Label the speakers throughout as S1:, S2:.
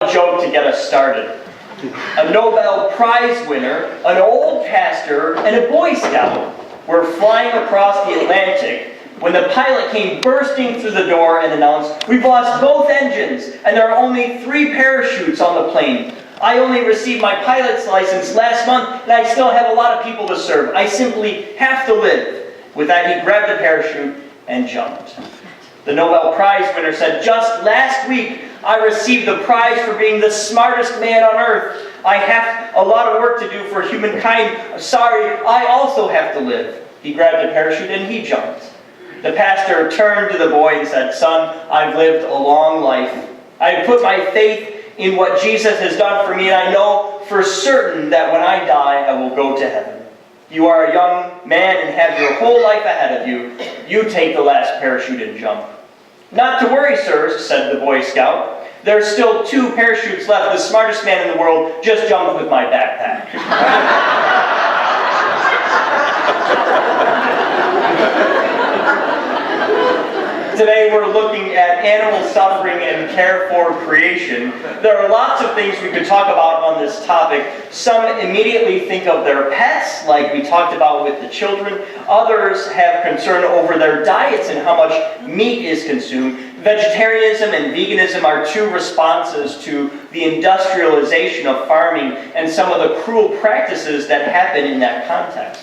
S1: Joke to get us started. A Nobel Prize winner, an old pastor, and a Boy Scout were flying across the Atlantic when the pilot came bursting through the door and announced, "We've lost both engines, and there are only 3 parachutes on the plane. I only received my pilot's license last month, and I still have a lot of people to serve. I simply have to live." With that, he grabbed a parachute and jumped. The Nobel Prize winner said, "Just last week, I received the prize for being the smartest man on earth. I have a lot of work to do for humankind. Sorry, I also have to live." He grabbed a parachute and he jumped. The pastor turned to the boy and said, "Son, I've lived a long life. I've put my faith in what Jesus has done for me, and I know for certain that when I die, I will go to heaven. You are a young man and have your whole life ahead of you. You take the last parachute and jump." "Not to worry, sir," said the Boy Scout. "There's still 2 parachutes left. The smartest man in the world just jumped with my backpack." Today we're looking at animal suffering and care for creation. There are lots of things we could talk about on this topic. Some immediately think of their pets, like we talked about with the children. Others have concern over their diets and how much meat is consumed. Vegetarianism and veganism are 2 responses to the industrialization of farming and some of the cruel practices that happen in that context.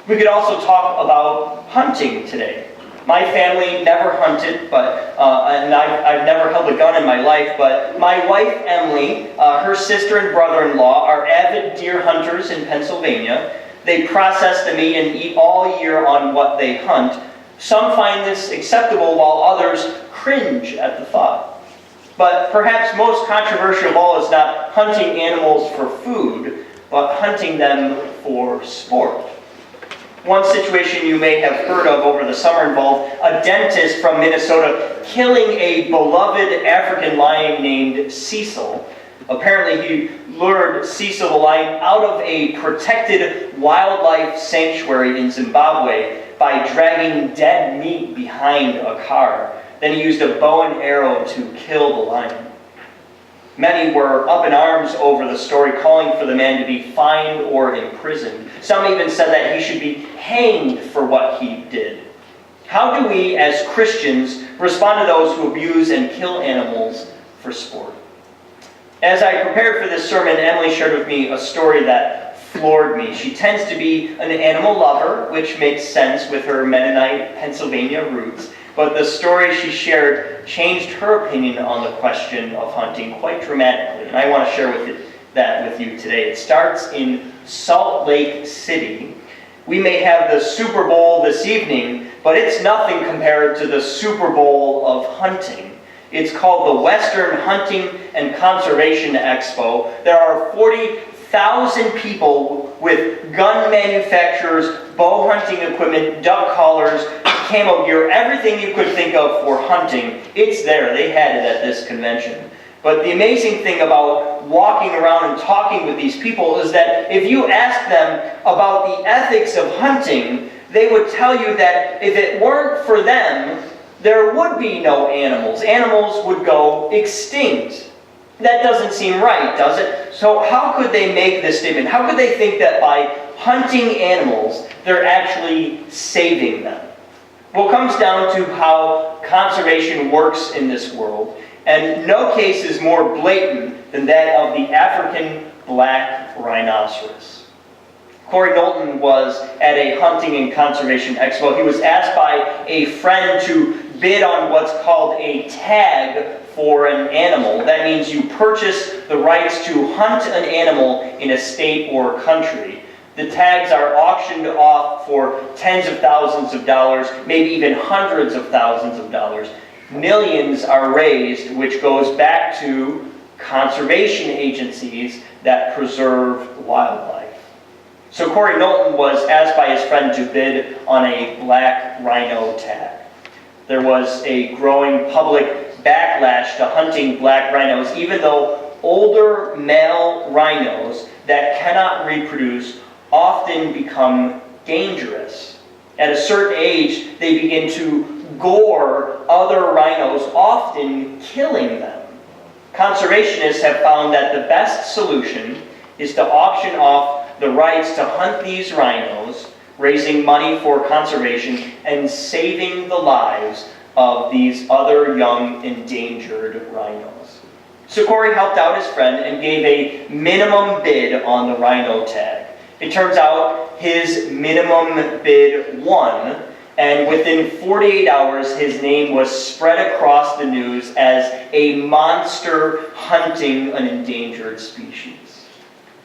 S1: We could also talk about hunting today. My family never hunted, and I've never held a gun in my life, but my wife, Emily, her sister and brother-in-law are avid deer hunters in Pennsylvania. They process the meat and eat all year on what they hunt. Some find this acceptable, while others cringe at the thought. But perhaps most controversial of all is not hunting animals for food, but hunting them for sport. One situation you may have heard of over the summer involved a dentist from Minnesota killing a beloved African lion named Cecil. Apparently he lured Cecil the lion out of a protected wildlife sanctuary in Zimbabwe by dragging dead meat behind a car. Then he used a bow and arrow to kill the lion. Many were up in arms over the story, calling for the man to be fined or imprisoned. Some even said that he should be hanged for what he did. How do we, as Christians, respond to those who abuse and kill animals for sport? As I prepared for this sermon, Emily shared with me a story that floored me. She tends to be an animal lover, which makes sense with her Mennonite Pennsylvania roots. But the story she shared changed her opinion on the question of hunting quite dramatically. And I want to share that with you today. It starts in Salt Lake City. We may have the Super Bowl this evening, but it's nothing compared to the Super Bowl of hunting. It's called the Western Hunting and Conservation Expo. There are 40,000 people with gun manufacturers, bow hunting equipment, duck collars, camo gear, everything you could think of for hunting. It's there. They had it at this convention. But the amazing thing about walking around and talking with these people is that if you ask them about the ethics of hunting, they would tell you that if it weren't for them, there would be no animals. Animals would go extinct. That doesn't seem right, does it? So how could they make this statement? How could they think that by hunting animals, they're actually saving them? Well, it comes down to how conservation works in this world, and no case is more blatant than that of the African black rhinoceros. Corey Knowlton was at a hunting and conservation expo. He was asked by a friend to bid on what's called a tag for an animal. That means you purchase the rights to hunt an animal in a state or country. The tags are auctioned off for tens of thousands of dollars, maybe even hundreds of thousands of dollars. Millions are raised, which goes back to conservation agencies that preserve wildlife. So Corey Knowlton was asked by his friend to bid on a black rhino tag. There was a growing public backlash to hunting black rhinos, even though older male rhinos that cannot reproduce often become dangerous. At a certain age, they begin to gore other rhinos, often killing them. Conservationists have found that the best solution is to auction off the rights to hunt these rhinos, raising money for conservation and saving the lives of these other young endangered rhinos. So Corey helped out his friend and gave a minimum bid on the rhino tag. It turns out his minimum bid won, and within 48 hours his name was spread across the news as a monster hunting an endangered species.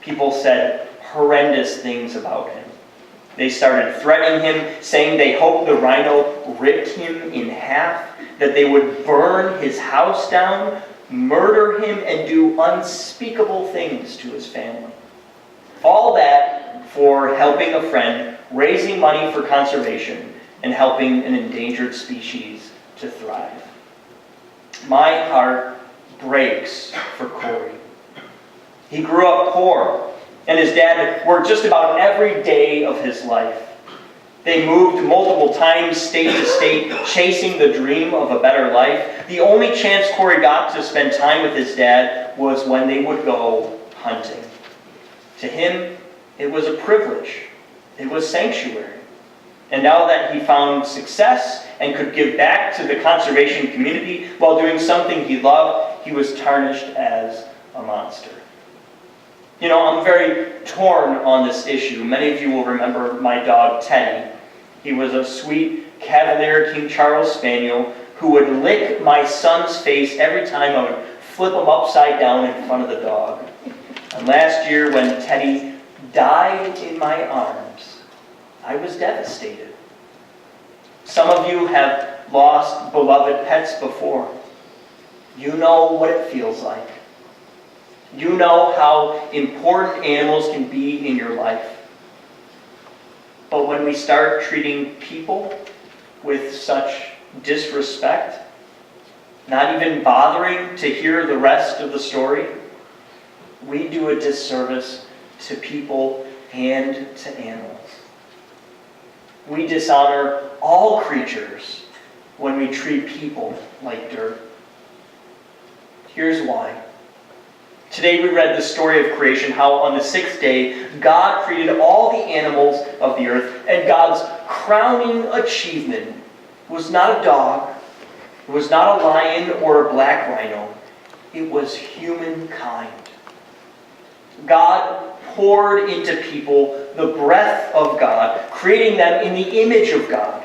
S1: People said horrendous things about him. They started threatening him, saying they hoped the rhino ripped him in half, that they would burn his house down, murder him, and do unspeakable things to his family. All that for helping a friend, raising money for conservation, and helping an endangered species to thrive. My heart breaks for Corey. He grew up poor, and his dad worked just about every day of his life. They moved multiple times, state to state, chasing the dream of a better life. The only chance Corey got to spend time with his dad was when they would go hunting. To him, it was a privilege. It was sanctuary. And now that he found success and could give back to the conservation community while doing something he loved, he was tarnished as a monster. You know, I'm very torn on this issue. Many of you will remember my dog, Teddy. He was a sweet Cavalier King Charles Spaniel who would lick my son's face every time I would flip him upside down in front of the dog. And last year, when Teddy died in my arms, I was devastated. Some of you have lost beloved pets before. You know what it feels like. You know how important animals can be in your life. But when we start treating people with such disrespect, not even bothering to hear the rest of the story, we do a disservice to people and to animals. We dishonor all creatures when we treat people like dirt. Here's why. Today we read the story of creation, how on the sixth day, God created all the animals of the earth, and God's crowning achievement was not a dog, it was not a lion or a black rhino, it was humankind. God poured into people the breath of God, creating them in the image of God.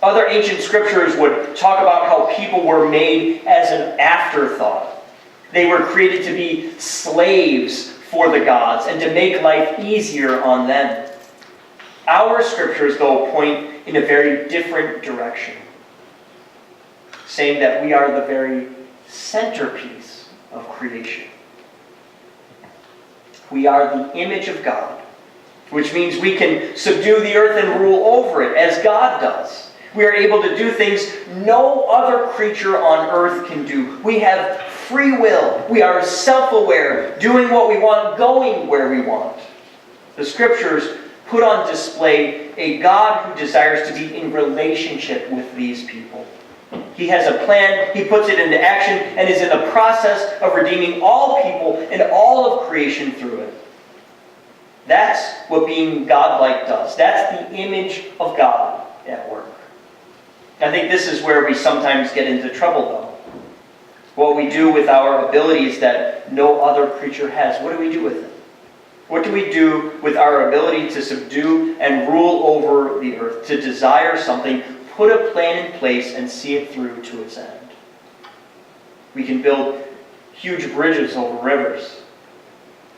S1: Other ancient scriptures would talk about how people were made as an afterthought. They were created to be slaves for the gods and to make life easier on them. Our scriptures, though, point in a very different direction, saying that we are the very centerpiece of creation. We are the image of God, which means we can subdue the earth and rule over it as God does. We are able to do things no other creature on earth can do. We have free will. We are self-aware, doing what we want, going where we want. The scriptures put on display a God who desires to be in relationship with these people. He has a plan, he puts it into action, and is in the process of redeeming all people and all of creation through it. That's what being godlike does. That's the image of God at work. I think this is where we sometimes get into trouble, though. What we do with our abilities that no other creature has, what do we do with it? What do we do with our ability to subdue and rule over the earth, to desire something, put a plan in place, and see it through to its end? We can build huge bridges over rivers.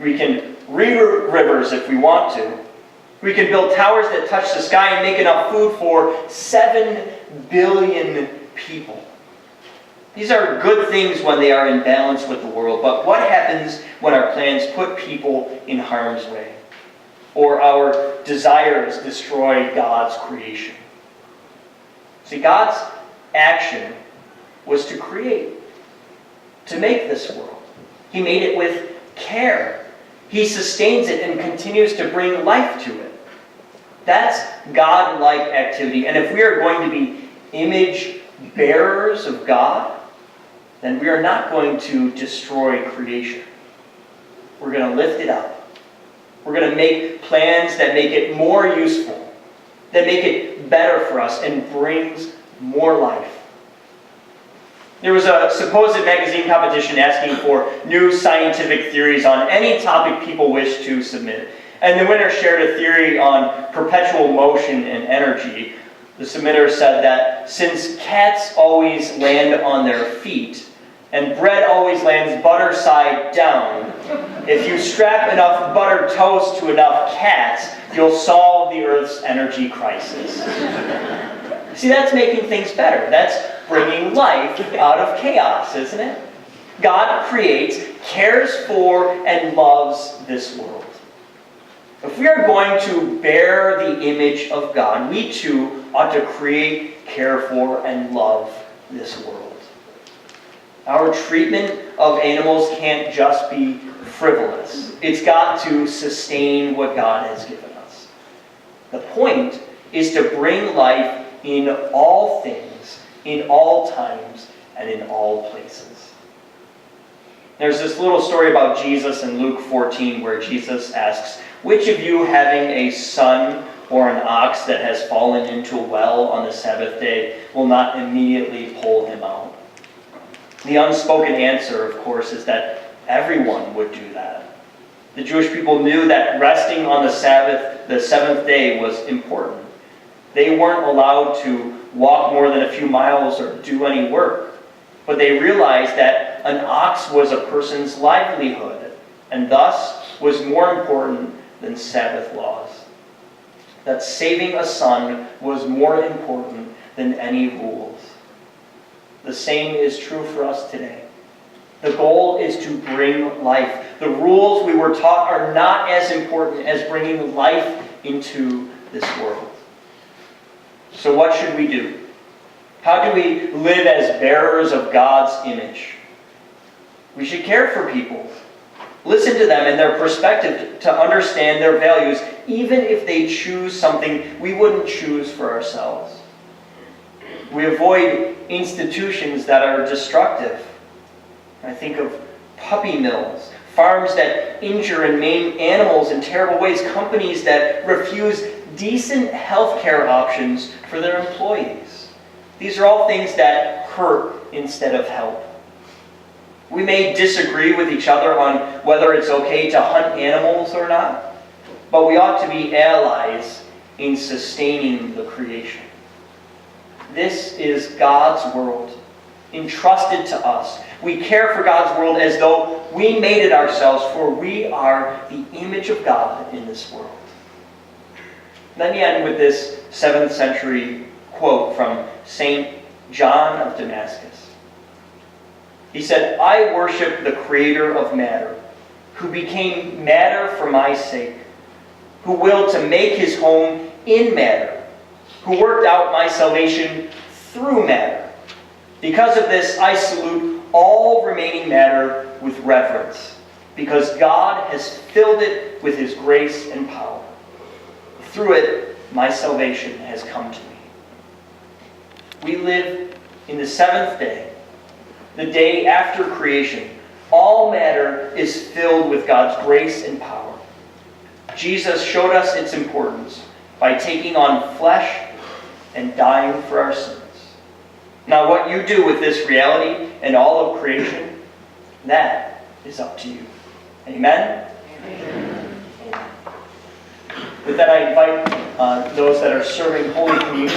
S1: We can reroute rivers if we want to. We can build towers that touch the sky and make enough food for 7 billion people. These are good things when they are in balance with the world, but what happens when our plans put people in harm's way? Or our desires destroy God's creation? See, God's action was to create, to make this world. He made it with care. He sustains it and continues to bring life to it. That's God-like activity. And if we are going to be image bearers of God, then we are not going to destroy creation. We're going to lift it up. We're going to make plans that make it more useful, that make it better for us and brings more life. There was a supposed magazine competition asking for new scientific theories on any topic people wish to submit. And the winner shared a theory on perpetual motion and energy. The submitter said that since cats always land on their feet, and bread always lands butter side down, if you strap enough buttered toast to enough cats, you'll solve the Earth's energy crisis. See, that's making things better. That's bringing life out of chaos, isn't it? God creates, cares for, and loves this world. If we are going to bear the image of God, we too ought to create, care for, and love this world. Our treatment of animals can't just be frivolous. It's got to sustain what God has given us. The point is to bring life in all things, in all times, and in all places. There's this little story about Jesus in Luke 14 where Jesus asks, "Which of you, having a son or an ox that has fallen into a well on the Sabbath day, will not immediately pull him out?" The unspoken answer, of course, is that everyone would do that. The Jewish people knew that resting on the Sabbath, the seventh day, was important. They weren't allowed to walk more than a few miles or do any work. But they realized that an ox was a person's livelihood, and thus was more important than Sabbath laws. That saving a son was more important than any rules. The same is true for us today. The goal is to bring life. The rules we were taught are not as important as bringing life into this world. So what should we do? How do we live as bearers of God's image? We should care for people. Listen to them and their perspective to understand their values, even if they choose something we wouldn't choose for ourselves. We avoid institutions that are destructive. I think of puppy mills, farms that injure and maim animals in terrible ways, companies that refuse decent health care options for their employees. These are all things that hurt instead of help. We may disagree with each other on whether it's okay to hunt animals or not, but we ought to be allies in sustaining the creation. This is God's world, entrusted to us. We care for God's world as though we made it ourselves, for we are the image of God in this world. Let me end with this 7th century quote from St. John of Damascus. He said, "I worship the Creator of matter, who became matter for my sake, who willed to make his home in matter, who worked out my salvation through matter. Because of this, I salute all remaining matter with reverence, because God has filled it with his grace and power. Through it, my salvation has come to me." We live in the seventh day, the day after creation. All matter is filled with God's grace and power. Jesus showed us its importance by taking on flesh and dying for our sins. Now, what you do with this reality and all of creation, that is up to you. Amen? Amen. With that, I invite those that are serving Holy Communion to